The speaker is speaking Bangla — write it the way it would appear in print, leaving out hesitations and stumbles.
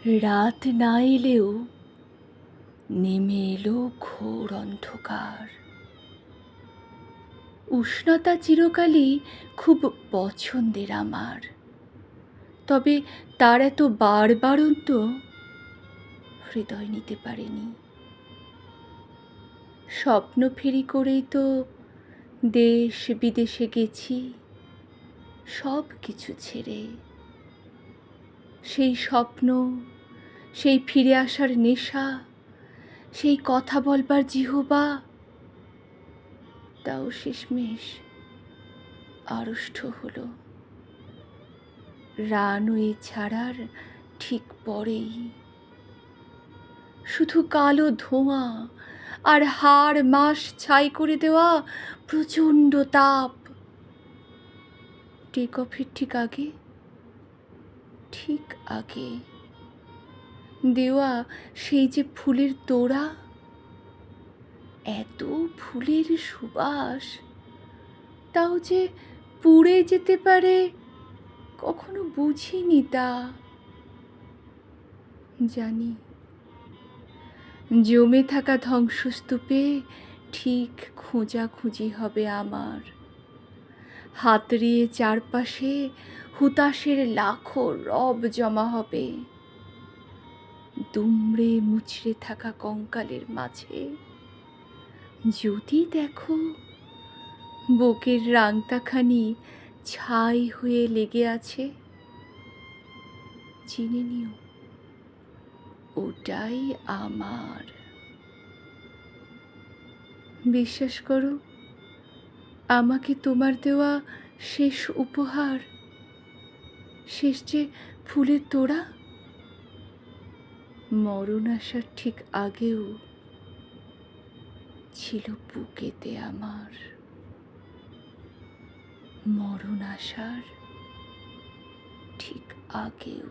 রাত না এলেও নেমে এলো ঘোর অন্ধকার। উষ্ণতা চিরকালই খুব পছন্দের আমার, তবে তার এত বাড়বাড়ন্ত হৃদয় নিতে পারেনি। স্বপ্ন ফেরি করেই তো দেশ বিদেশে গেছি, সব কিছু ছেড়ে। সেই স্বপ্ন, সেই ফিরে আসার নেশা, সেই কথা বলবার জিহ্বা, তাও শেষমেশ আড়ষ্ট হলো রানওয়ে ছাড়ার ঠিক পরেই। শুধু কালো ধোঁয়া আর হাড় মাস ছাই করে দেওয়া প্রচণ্ড তাপ। টেক অফের ঠিক আগে দেওয়া সেই যে ফুলের তোড়া, এত ফুলের সুবাস, তাও যে পুড়ে যেতে পারে কখনো বুঝিনি তা। জানি জমে থাকা ধ্বংসস্তূপে ঠিক খোঁজাখুঁজি হবে আমার। হাতড়িয়ে চারপাশে হুতাশের লাখো রব জমা হবে। দুমড়ে মুচড়ে থাকা কঙ্কালের মাঝে যদি দেখো বুকের রাংতাখানি ছাই হয়ে লেগে আছে, চিনে নিও ওটাই আমার। বিশ্বাস করো, আমাকে তোমার দেওয়া শেষ উপহার, শেষ যে ফুলের তোড়া, মরণ আসার ঠিক আগেও ছিল বুকেতে আমার। মরণ আসার ঠিক আগেও।